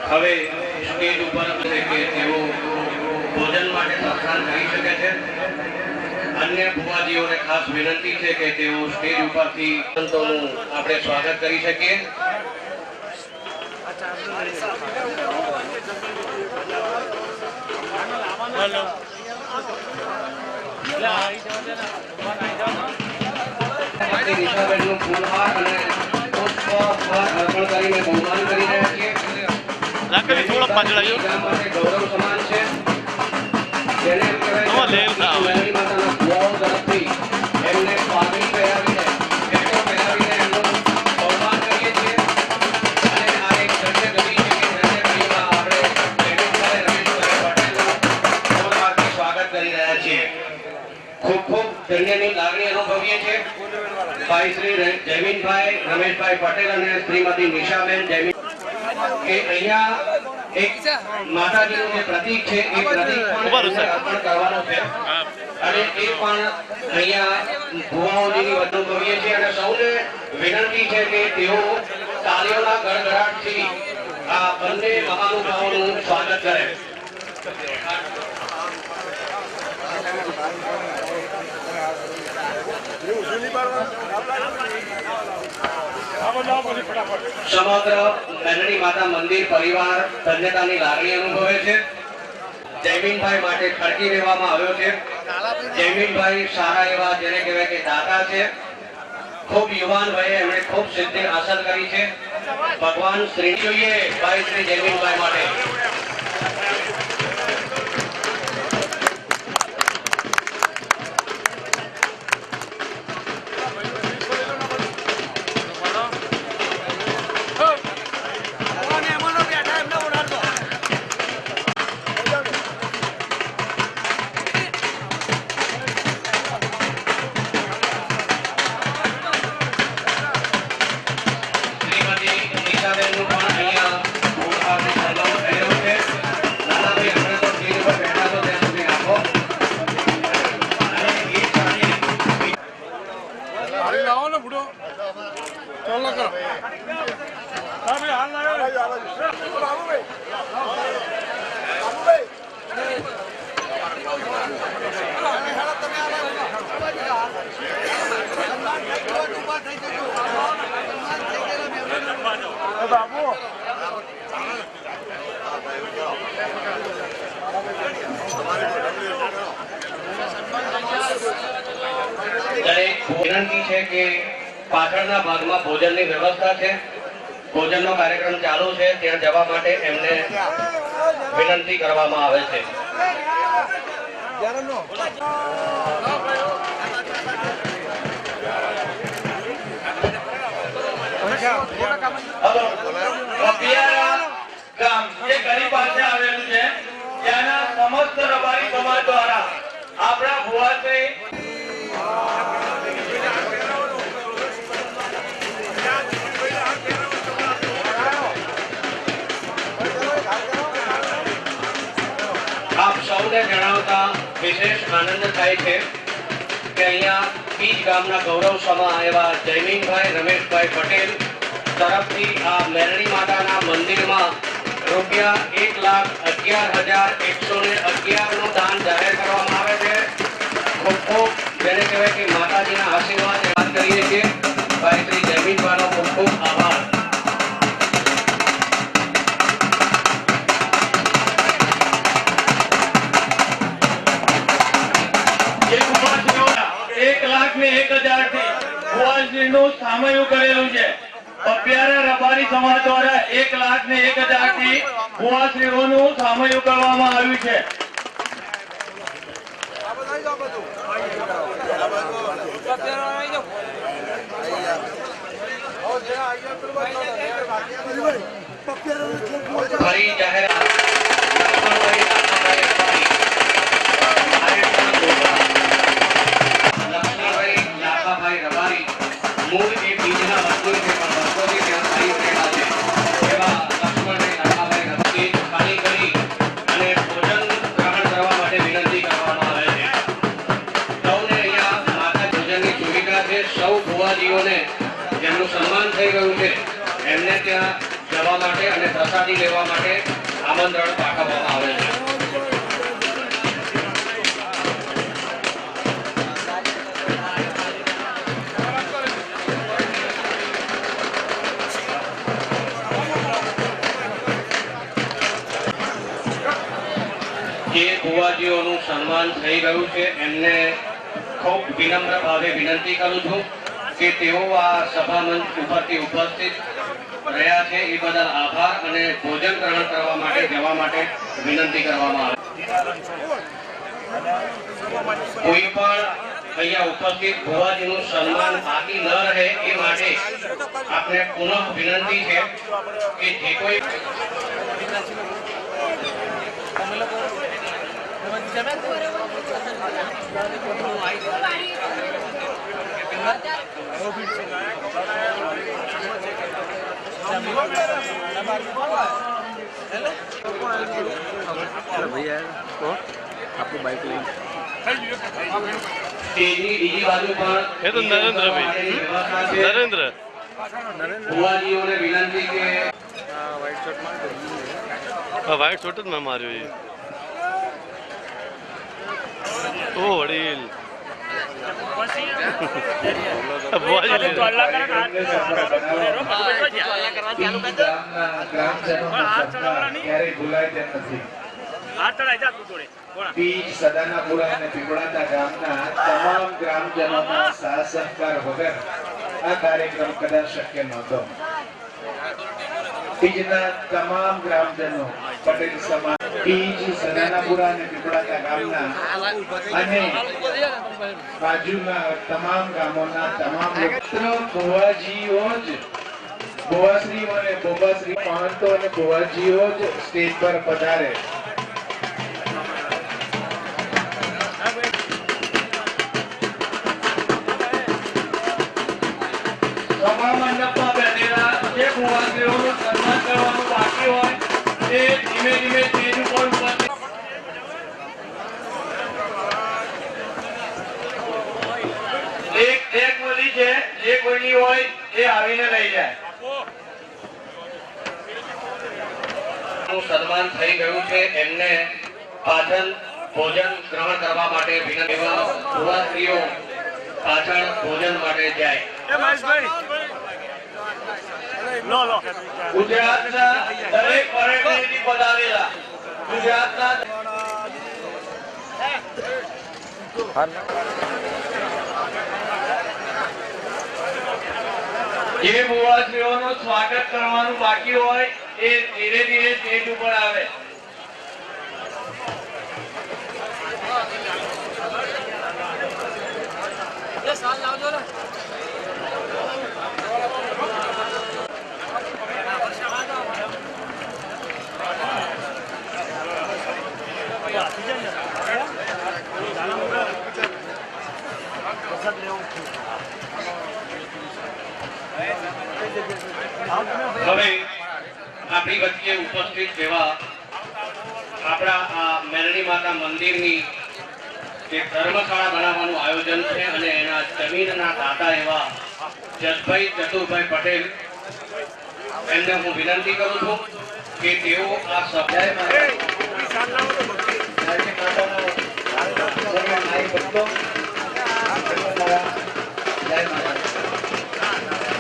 E: હવે સ્ટેજ ઉપર છે કે તેઓ ભોજન માટે પ્રસ્થાન કરી શકે છે. અન્ય ભુવાજીઓને ખાસ વિનંતી છે કે તેઓ સ્ટેજ ઉપરથી સંતોનું આપણે સ્વાગત કરી શકીએ. નિશાબેનનું ફૂલહાર અને પુષ્પ અર્પણ કરીને બહુમાન કરી રહ્યા છીએ. ગામ માટે ગૌરવ સમાન છે. જેને એમ કહેવાય કે મેરી માતાના ભુવાઓ તરફથી એમને પાઘડી પહેરાવીને ભેટો પહેરાવીને એમનું બહુમાન કરીએ છીએ. અને આ એક ધન્ય ગતિ છે કે ધન્ય ગતિમાં આપણે જયવીનભાઈ રમેશભાઈ પટેલનું ફૂલહારથી સ્વાગત કરી રહ્યા છીએ. ખૂબ ખૂબ ધન્યની લાગણી અનુભવીએ છીએ. ભાઈ શ્રી જયવીનભાઈ રમેશભાઈ પટેલ અને શ્રીમતી નિશાબેન જયવીન કે અહીંયા એક માતાજીનું જે પ્રતીક છે એ પ્રતીક પણ અર્પણ કરવાનો છે અને એ પણ અહીંયા ભુવાઓની અનુભવીએ છીએ અને સૌને વિનંતી છે કે તેઓ તાળીઓના ગડગડાટથી આ બંને મહાનુભાવોનું સ્વાગત કરે. સમગ્ર મેલડી માતા મંદિર પરિવાર ધન્યતાની લાગણી અનુભવે છે. જયમીનભાઈ માટે ખડકી લેવામાં આવ્યો છે. જયમીનભાઈ સારા એવા જેને કહેવાય કે દાતા છે. ખૂબ યુવાન વયે એમણે ખૂબ સિદ્ધિ હાંસલ કરી છે. ભગવાન શ્રી જોઈએ ભાઈ શ્રી જયમીનભાઈ માટે. વિનંતી છે કે પાછળના ભાગમાં ભોજનની વ્યવસ્થા છે. ભોજનનો કાર્યક્રમ ચાલુ છે, ત્યાં જવા માટે એમને વિનંતી કરવામાં આવે છે.
F: ગામ જે ગરીબ પાસે આવેલું છે ત્યાંના સમસ્ત રબારી સમાજ દ્વારા આપણા ભુવાશ્રી
E: આનંદ થાય છે કે અહીંયા બીજ ગામના ગૌરવ સમા એવા જયમીનભાઈ રમેશભાઈ પટેલ તરફથી આ મેરડી માતાના મંદિરમાં રૂપિયા 1,11,111 નું દાન જાહેર કરવામાં આવે છે. ખૂબ ખૂબ જેને કહેવાય કે માતાજીના આશીર્વાદ યાદ કરીએ છીએ. ભાઈ શ્રી જયમીનભાઈનો ખૂબ ખૂબ આભાર.
F: જે કુમારજીઓ 1,01,000 થી ભુવાશ્રીનું સામયું કરેલું છે. પપ્યારા રબારી સમાજ દ્વારા 1,01,000 થી ભુવાશ્રીઓનું સામયું કરવામાં આવ્યું છે.
E: ફરી જાહેરાત લક્ષ્મણભાઈ લાખાભાઈ રબારી મૂળ એ બીજના મજદૂર છે પણ વર્ષોથી ત્યાં સ્થાયી થયેલા છે એવા લક્ષ્મણભાઈ લાખાભાઈ રબારી ખાલી કરી અને ભોજન ગ્રહણ કરવા માટે વિનંતી કરવામાં આવે છે. સૌને અહીંયા માતા ભોજનની સુવિધા છે. સૌ ભુવાજીઓને જેમનું સન્માન થઈ ગયું છે એમને ત્યાં જવા માટે અને પ્રસાદી લેવા માટે આમંત્રણ પાઠવવામાં આવે છે. જે ભુવાજીઓનું સન્માન થઈ ગયું છે એમને ખૂબ વિનમ્ર ભાવે વિનંતી કરું છું કે તેઓ આ સભા મંચ ઉપરથી ઉપસ્થિત રહ્યા છે એ બદલ આભાર અને ભોજન ગ્રહણ કરવા માટે જવા માટે વિનંતી કરવામાં આવે. કોઈ પણ અહીંયા ઉપસ્થિત ભુવાજીનું સન્માન બાકી ન રહે એ માટે આપને પુનઃ વિનંતી છે કે જે કોઈ સ્ટેજની બીજી બાજુ પણ નરેન્દ્ર ભુવાજીઓને વિનંતી કે
H: व्हाइट शॉट में मारियो ये ओ वडील
D: બીજ સદાનાપુરા અને પીપળાતા ગામના તમામ ગ્રામજનોના સાથ સહકાર વગર આ કાર્યક્રમ કદાચ શક્ય નહોતો. બીજના તમામ ગ્રામજનો પટેલ સમાજ બીજ સદાનાપુરા અને પીપળાતા ગામના અને બાજુના તમામ ગામોના તમામ લોકો ભુવાજીઓ જ ભુવાશ્રીઓ અને બોબાશ્રી મહંતો અને ભુવાજીઓ જ સ્ટેજ પર પધારે.
F: સભા મંડપમાં બેઠેલા જે ભુવાશ્રીઓનું સન્માન કરવાનું બાકી હોય તે ધીમે ધીમે સ્ટેજ ઉપર ઉપસ્થિત એક બોલી છે જે કોઈની હોય એ આવીને લઈ જાય.
E: સન્માન થઈ ગયું છે એમને પાછળ ભોજન ગ્રહણ કરવા માટે વિનંતી. એવા ભુવાશ્રીઓ પાછળ ભોજન માટે જાય.
F: ગુજરાતના દરેક પર્યટનથી પધારેલા ગુજરાતના જે ભુવાશ્રીઓનું સ્વાગત કરવાનું બાકી હોય એ ધીરે ધીરે સ્ટેજ ઉપર આવે.
E: હવે આપણી વચ્ચે ઉપસ્થિત જેવા આપણા આ મેરડી માતા મંદિરની એક ધર્મશાળા બનાવવાનું આયોજન છે અને એના જમીનના દાતા એવા જસભાઈ ચતુરભાઈ પટેલ એમને હું વિનંતી કરું છું કે તેઓ આ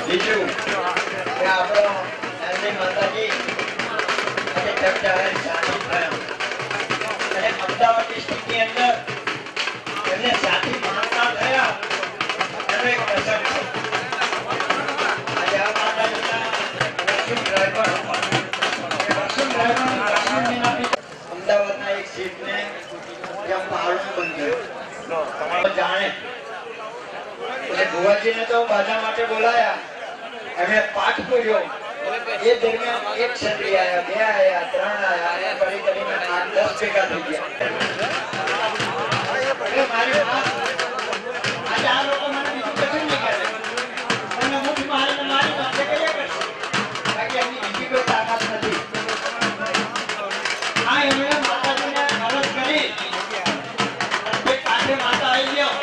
F: બીજું કે આપણો નાની માતાજી અને જગજાહેર સાથી થયા અને અમદાવાદ ડિસ્ટ્રિક્ટની અંદર એમને સાથી મહાત્મા થયા એનો એક પ્રસંગ છે. આજે આ માતાજીના વસુમ ડ્રાઈવર અમદાવાદના એક સીટને જ્યાં પહાડું બંધ જાણે એટલે ભુવાજીને તો બાધા માટે બોલાયા, એમણે પાઠ પૂર્યો. એ દરમિયાન એક ક્ષત્રિય આયા, બે આયા, ત્રણ આયા, અને કરી કરીને 8-10 ભેગા થઈ ગયા. એટલે મારી વાત, આજે આ લોકો મને બીજું કશું નહીં કરે અને હું મારી વાત કર્યા કરશે, બાકી એમની બીજી કોઈ તાકાત નથી. આ એમણે માતાજીને અરજ કરી કે કાંઠે માતા આવી ગયો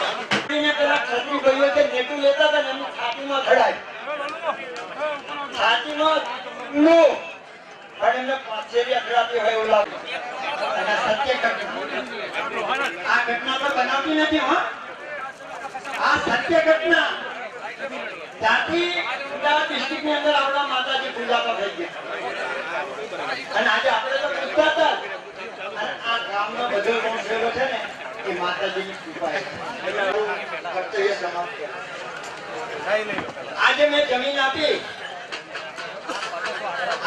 F: પેલા ક્ષત્રિય ભાઈઓ જે નેટું લેતા હતા ને એમની છાતીમાં ધડાય, છાતીમાં નો પણ એમને પાંચેરી અથડાતી હોય એવું લાગ્યું. અને સત્ય ઘટના, આ ઘટના તો બનાવતી નથી હો, આ સત્ય ઘટના. ત્યાંથી અમદાવાદ ડિસ્ટ્રિક્ટની અંદર આપણા માતાજી પૂજાતા થઈ ગયા અને આજે આપણે તો પૂજતા હતા. અને આ ગામનો બધો પહોંચેલો છે ને એ માતાજીની કૃપા છે. કર્તવ્ય સમાપ્ત કર્યા. આજે મેં જમીન આપી,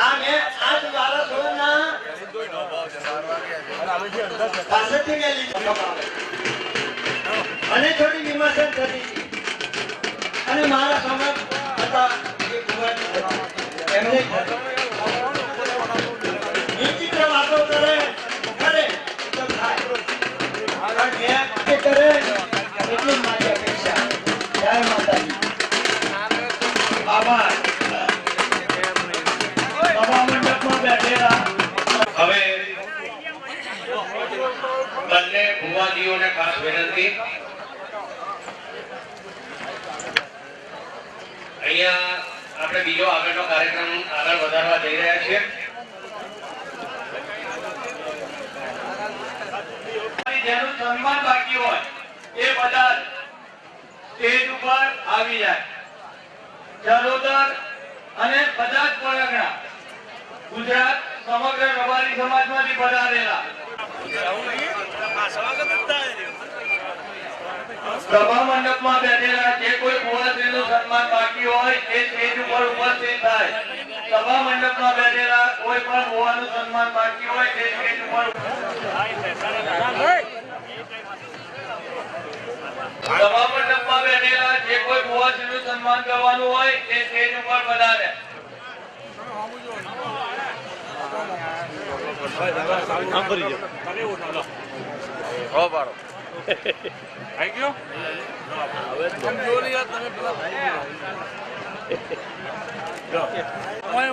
F: આ મેં 8 વારસોના પાસેથી મેં લીધું અને થોડી વિમર્શન થતી હતી અને મારા સામે હતા એ કુંવરજી હતા, એમને વિચિત્ર વાતો કરે તો થાય પણ મેં કે કરે એટલી મારી અપેક્ષા. જય માતાજી. આભાર. સભા મંડપમાં બેઠેલા
E: હવે બંને ભુવાજીઓને ખાસ વિનંતી, અહીંયા આપણે બીજો આગળનો કાર્યક્રમ આગળ વધારવા જઈ રહ્યા છીએ.
F: જેનું સન્માન બાકી હોય એ બધા સ્ટેજ ઉપર આવી જાય. ચરોતર અને બધા જ પરગણા ગુજરાત સમગ્ર રબારી સમાજમાંથી પધારેલા સભા મંડપમાં બેઠેલા જે કોઈ ભુવાશ્રીનું સન્માન બાકી હોય એ સ્ટેજ ઉપર ઉપસ્થિત થાય. સભા મંડપમાં બેઠેલા કોઈ પણ ભુવાનું સન્માન બાકી હોય એ સ્ટેજ ઉપર સભા મંડપમાં બેઠેલા જે કોઈ ભુવાશ્રીનું સન્માન કરવાનું હોય એ સ્ટેજ ઉપર પધારે.
H: આમ ફરી જાઓ.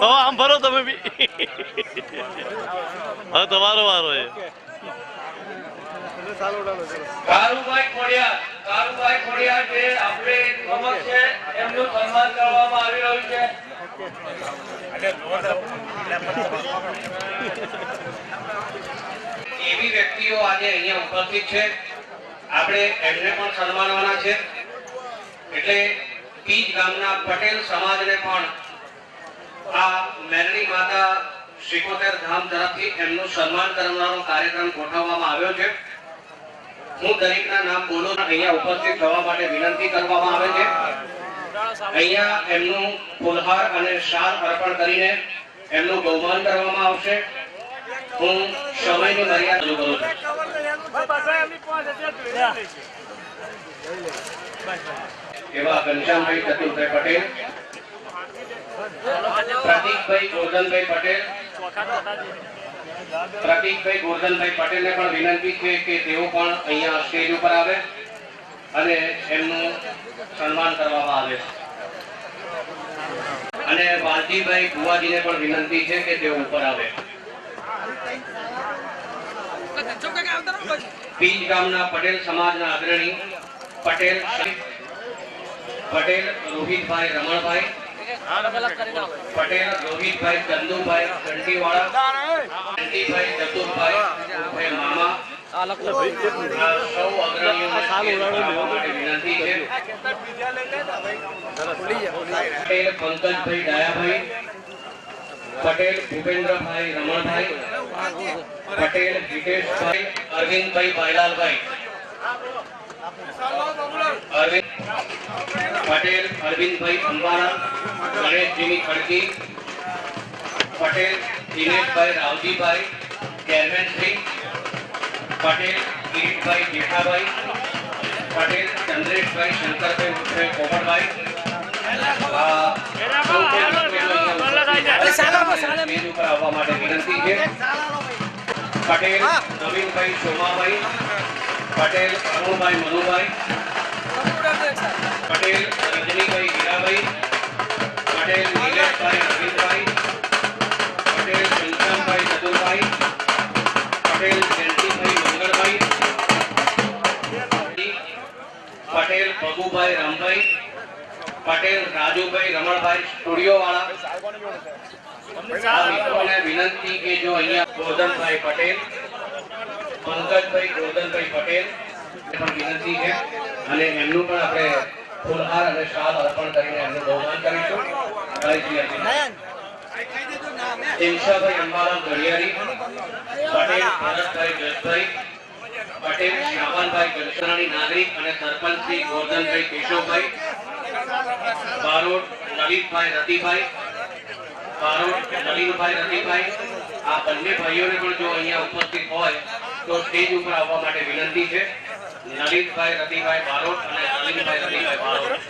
H: તો આમ ફરો તમે બી. હવે તમારો વારો છે.
F: કારુભાઈ ખોડિયાર જે આપણે સમક્ષ છે એમનું સન્માન કરવામાં આવી રહ્યું છે.
E: એવી વ્યક્તિઓ આજે અહીંયા ઉપસ્થિત છે, આપણે એમને પણ સન્માનવાના છે. એટલે પીજ ગામના પટેલ સમાજને પણ આ મેરડી માતા શ્રીકોતેર ધામ તરફથી એમનું સન્માન કરવાનો કાર્યક્રમ ગોઠવવામાં આવ્યો છે. હું દરેકના નામ બોલું, અહીંયા ઉપસ્થિત થવા માટે વિનંતી કરવામાં આવે છે. અહીંયા એમનું ફૂલહાર અને શાલ અર્પણ કરીને એમનું બહુમાન કરવામાં આવશે. હું સમયની મર્યાદા રજૂ કરું છું. એવા ઘનશ્યામભાઈ ચતુરભાઈ પટેલ, પ્રતિકભાઈ ગોરધનભાઈ પટેલને પણ વિનંતી છે કે તેઓ પણ અહીંયા સ્ટેજ ઉપર આવે અને એમનું સન્માન કરવામાં આવે. અને વાલજીભાઈ ભુવાજીને પણ વિનંતી છે કે તેઓ ઉપર આવે. પીજ ગામના પટેલ સમાજના અગ્રણી પટેલ રોહિતભાઈ રમણભાઈ, પટેલ રોહિતભાઈ ચંદુભાઈ ઘંટીવાળા, ઘંટીભાઈ ચતુરભાઈ ઉર્ફે મામા, આ સૌ અગ્રણીઓને સ્ટેજ પર આવવા માટે વિનંતી છે. પટેલ પંકજભાઈ ડાયાભાઈ, પટેલ ભૂપેન્દ્રભાઈ રમણભાઈ, પટેલ હિતેશભાઈ, અરવિંદભાઈ ભાઈલાલભાઈ, પટેલ અરવિંદભાઈ અંબાલા, ગણેશજીની ખડકી, પટેલ દિનેશભાઈ રાવજીભાઈ ચેરમેનશ્રી, પટેલ કિરીટભાઈ જેઠાભાઈ, પટેલ ચંદ્રેશભાઈ શંકરભાઈ ઉર્ફે પોપટભાઈ, સ્ટેજ ઉપર આવવા માટે વિનંતી છે. પટેલ નવીનભાઈ સોમાભાઈ, પટેલ અનુભાઈ મનુભાઈ, પટેલ રજનીભાઈ હીરાભાઈ, પટેલ નિલેશભાઈ નવીનભાઈ, પટેલ ઘનશ્યામભાઈ ચતુરભાઈ, પટેલ જયંતિભાઈ મંગળભાઈ, પટેલ ભગુભાઈ રામભાઈ, પટેલ રાજુભાઈ રમણભાઈ સ્ટુડિયો વાળા. આ મિત્રોને વિનંતી કે જો અહીંયા ગોરધનભાઈ પટેલ, પંકજભાઈ ગોરધનભાઈ પટેલ પણ વિનંતી છે અને એમનું પણ આપણે ફૂલહાર અને શાલ અર્પણ કરીને એમનું બહુમાન કરીશું. હિંસાભાઈ અંબાલાલ ઘડિયાળી, પટેલ ભરતભાઈ જસભાઈ, પટેલ શ્રાવણભાઈ ગલસરાણી નાગરિક અને સરપંચ શ્રી ગોરધનભાઈ કેશવભાઈ, બારોટ લલિતભાઈ રતિભાઈ, બારોટ નલિનભાઈ રતિભાઈ. આ બંને ભાઈઓને પણ જો અહીંયા ઉપસ્થિત હોય તો સ્ટેજ ઉપર આવવા માટે વિનંતી છે. નલિનભાઈ રતિભાઈ બારોટ અને નલિનભાઈ રતિભાઈ બારોટ,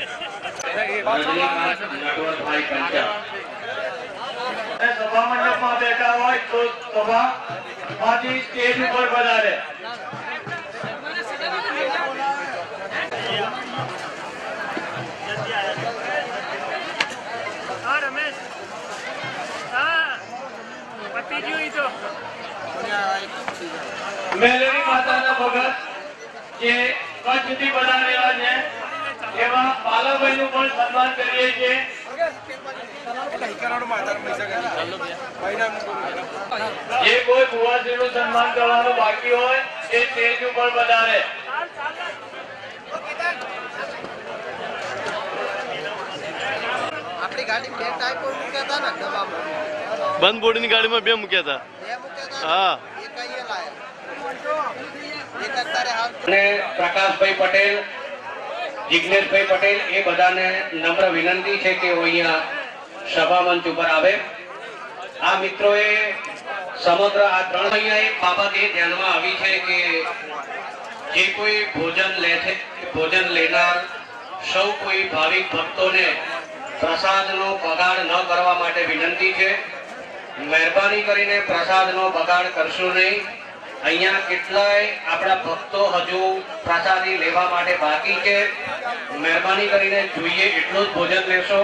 E: રજનીકાંત નટવરભાઈ પંચાલ.
F: સભા મંડપમાં બેઠા હોય તો સભામાંથી સ્ટેજ ઉપર પધારે. મેલડી માતાના ભગત જે કચ્છથી પધારેલા છે એવા બાલાભાઈ નું પણ સન્માન કરીએ છીએ. જે કોઈ ભુવાજી નું સન્માન કરવાનું બાકી હોય એ સ્ટેજ ઉપર પધારે.
I: આપણી ગાડી બે ટાઈપ મૂક્યા હતા ને ડબ્બામાં,
H: બંધ બોડીની ગાડીમાં બે મૂક્યા હતા.
I: બે મૂક્યા હતા.
H: હા.
I: એક અહીંયા લાયા, એક અત્યારે હાલ
E: અને પ્રકાશભાઈ પટેલ, જિગ્નેશભાઈ પટેલ એ બધાને નમ્ર વિનંતી છે કે અહીંયા સભા મંચ ઉપર આવે. આ મિત્રોએ સમગ્ર આ ત્રણ અહીંયા એક બાબત એ ધ્યાનમાં આવી છે કે જે કોઈ ભોજન લે છે, ભોજન લેનાર સૌ કોઈ ભાવિક ભક્તોને પ્રસાદનો બગાડ ન કરવા માટે વિનંતી છે. મહેરબાની કરીને પ્રસાદનો બગાડ કરશો નહીં. અહીંયા કેટલાય આપણા ભક્તો હજુ પ્રસાદી લેવા માટે બાકી છે. મહેરબાની કરીને જોઈએ એટલું જ ભોજન લેશો.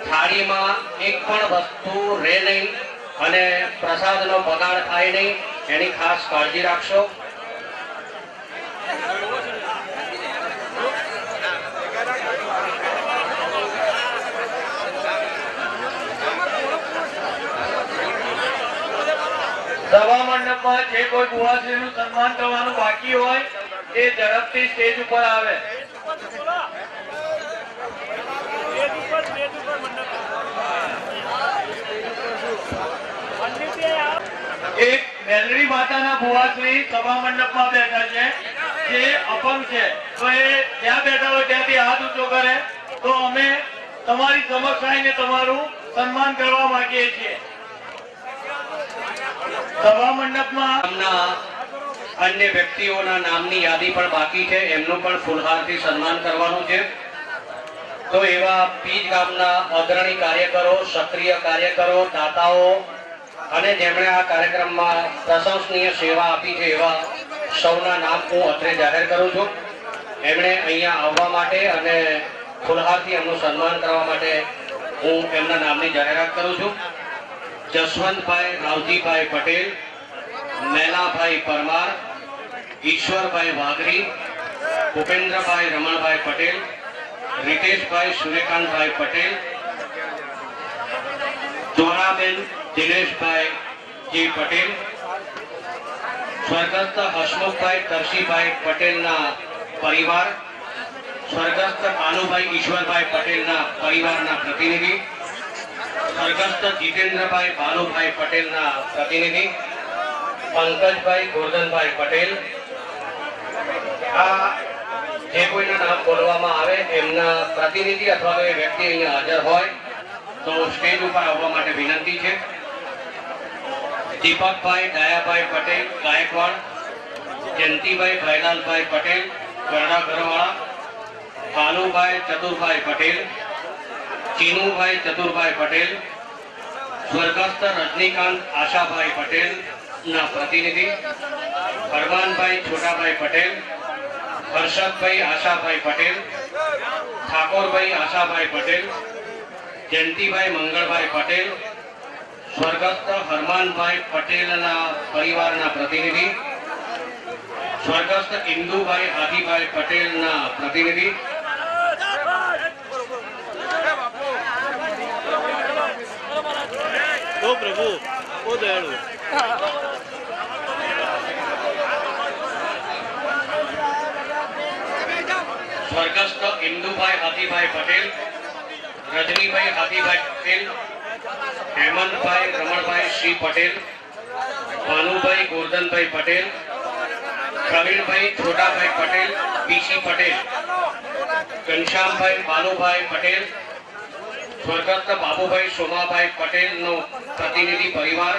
E: થાળીમાં એક પણ વસ્તુ રહે નહીં અને પ્રસાદનો બગાડ થાય નહીં એની ખાસ કાળજી રાખશો.
F: સભા મંડપમાં જે કોઈ ભુવાશ્રીનું સન્માન કરવાનું બાકી હોય એ ઝડપથી સ્ટેજ ઉપર આવે. એક મેલડી માતાના ભુવાશ્રી સભા મંડપમાં બેઠા છે જે અપંગ છે, તો એ જ્યાં બેઠા હોય ત્યાંથી હાથ ઊંચો કરે તો અમે તમારી સમક્ષ આવીને તમારું સન્માન કરવા માંગીએ છીએ. સભા મંડપમાં
E: અન્ય વ્યક્તિઓના નામની યાદી પણ બાકી છે, એમનું પણ ફૂલહારથી સન્માન કરવાનું છે. તો એવા પીજ ગામના અગ્રણી કાર્યકરો, સક્રિય કાર્યકરો, દાતાઓ અને જેમણે આ કાર્યક્રમમાં પ્રશંસનીય સેવા આપી છે એવા સૌના નામ હું અત્રે જાહેર કરું છું. એમણે અહીંયા આવવા માટે અને ફૂલહારથી એમનું સન્માન કરવા માટે હું એમના નામની જાહેરાત કરું છું. જસવંતભાઈ રાવજીભાઈ પટેલ, મેલાભાઈ પરમાર, ઈશ્વરભાઈ વાઘરી, ભૂપેન્દ્રભાઈ રમણભાઈ પટેલ, રીતેશભાઈ સૂર્યકાંતભાઈ પટેલ, જોરાબેન દિનેશભાઈ જી પટેલ, સ્વર્ગસ્થ હસમુખભાઈ તરસીભાઈ પટેલના પરિવાર, સ્વર્ગસ્થ કાનુભાઈ ઈશ્વરભાઈ પટેલના પરિવારના પ્રતિનિધિ, સ્વર્ગસ્થ જીતેન્દ્રભાઈ ભાનુભાઈ પટેલના પ્રતિનિધિ, પંકજભાઈ ગોરધનભાઈ પટેલ. આ જે કોઈના નામ બોલવામાં આવે એમના પ્રતિનિધિ અથવા તો એ વ્યક્તિ અહીંયા હાજર હોય તો સ્ટેજ ઉપર આવવા માટે વિનંતી છે. દીપકભાઈ દયાભાઈ પટેલ ગાયકવાડ, જયંતિભાઈ ભાઈલાલભાઈ પટેલ ગરડા ઘરવાળા, ભાનુભાઈ ચતુરભાઈ પટેલ, ચીનુભાઈ ચતુરભાઈ પટેલ, સ્વર્ગસ્થ રજનીકાંત આશાભાઈ પટેલ ના પ્રતિનિધિ, હરમાનભાઈ છોટાભાઈ પટેલ, હર્ષદભાઈ આશાભાઈ પટેલ, ઠાકોરભાઈ આશાભાઈ પટેલ, જયંતિભાઈ મંગળભાઈ પટેલ, સ્વર્ગસ્થ હરમાનભાઈ પટેલના પરિવારના પ્રતિનિધિ, સ્વર્ગસ્થ ઇન્દુભાઈ હાથીભાઈ પટેલના પ્રતિનિધિ,
H: ઓ પ્રભુ, ઓ દયાળુ.
E: સ્વર્ગસ્થ ઇન્દુભાઈ હાથીભાઈ પટેલ, રજનીભાઈ હાથીભાઈ પટેલ, હેમંતભાઈ રમણભાઈ શ્રી પટેલ, ભાનુભાઈ ગોરધનભાઈ પટેલ, પ્રવીણભાઈ છોટાભાઈ પટેલ પીસી પટેલ, ઘનશ્યામભાઈ બાલુભાઈ પટેલ, સ્વર્ગસ્થ બાબુભાઈ સોમાભાઈ પટેલનો પ્રતિનિધિ પરિવાર,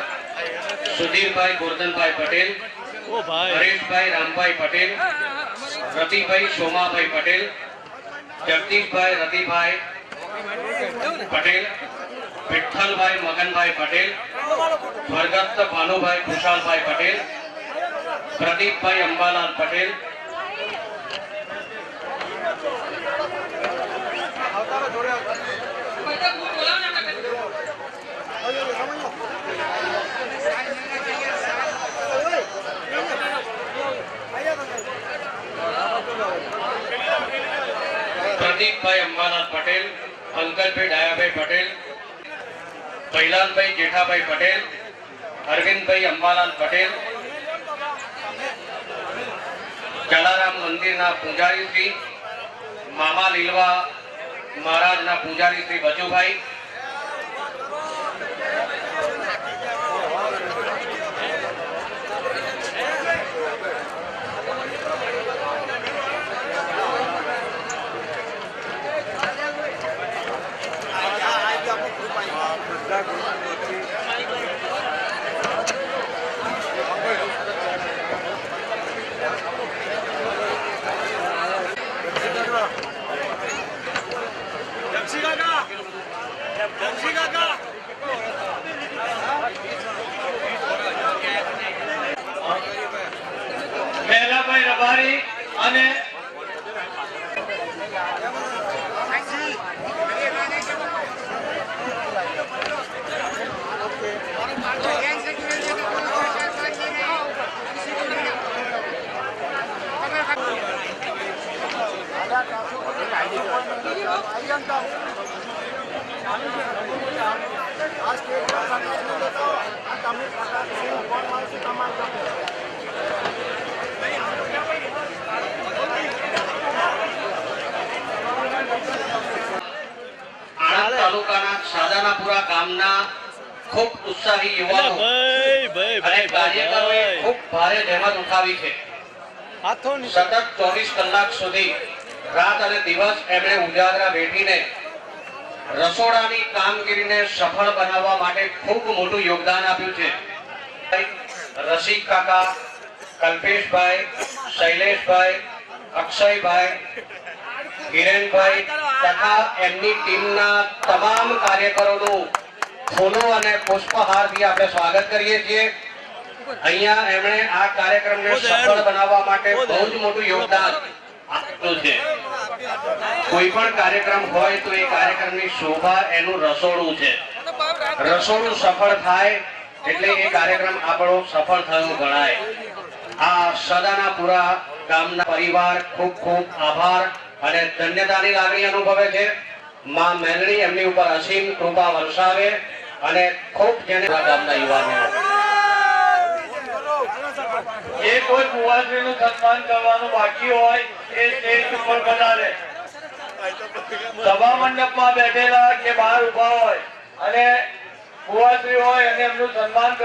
E: સુધીરભાઈ ગોરધનભાઈ પટેલ,
H: ઓ ભાઈ,
E: હરેશભાઈ રામભાઈ પટેલ, રતિભાઈ સોમાભાઈ પટેલ, જગદીશભાઈ રતિભાઈ પટેલ, વિઠ્ઠલભાઈ મગનભાઈ પટેલ, સ્વર્ગસ્થ ભાનુભાઈ ખુશાલભાઈ પટેલ, પ્રદીપભાઈ અંબાલાલ પટેલ, પ્રદીપભાઈ અંબાલાલ પટેલ, પંકજભાઈ ડાયાભાઈ પટેલ, ભૈલાલભાઈ જેઠાભાઈ પટેલ, અરવિંદભાઈ અંબાલાલ પટેલ, જલારામ મંદિરના પૂજારી શ્રી મામા લીલવા મહારાજના પૂજારી શ્રી બચુભાઈ, મહેલાભાઈ રબારી અને આણંદ તાલુકાના સાદાનાપુરા ગામના ખૂબ ઉત્સાહી યુવાનો
H: ભાઈ ભાઈ
E: અને
H: ભાઈ
E: કાર્યકરોએ
H: ભાઈ,
E: ખૂબ ભારે જહેમત ઉઠાવી છે. સતત 24 કલાક સુધી રાત અને દિવસ એમણે ઉજાગરા બેઠીને રસોડાની કામગીરીને સફળ બનાવવા માટે ખૂબ મોટું યોગદાન આપ્યું છે. રસિક કાકા, કલ્પેશભાઈ, શૈલેષભાઈ, અક્ષયભાઈ, હિરેનભાઈ તથા એમની ટીમના તમામ કાર્યકરોનું ફૂલો અને પુષ્પહારથી આપણે સ્વાગત કરીએ છીએ. અહીંયા એમણે આ કાર્યક્રમને સફળ બનાવવા માટે બહુ જ મોટું યોગદાન આપ્યું છે. કોઈ પણ કાર્યક્રમ હોય તો એ કાર્યક્રમની શોભા એનું રસોડું છે. રસોડું સફળ થાય એટલે એ કાર્યક્રમ આપણો સફળ થયો ગણાય. આ સદાનાપુરા ગામના પરિવાર ખૂબ ખૂબ આભાર અને ધન્યતાની લાગણી અનુભવે છે. માં મેલડી એમની ઉપર અસીમ કૃપા વરસાવે અને ખૂબ જેને ગામના યુવાનો
F: જે કોઈ ભુવાશ્રીનું સન્માન કરવાનું બાકી હોય એ સ્ટેજ ઉપર વધારે સભા મંડપમાં બેઠેલા કે બહાર ઉભા હોય અને ભુવાશ્રી હોય અને એમનું સન્માન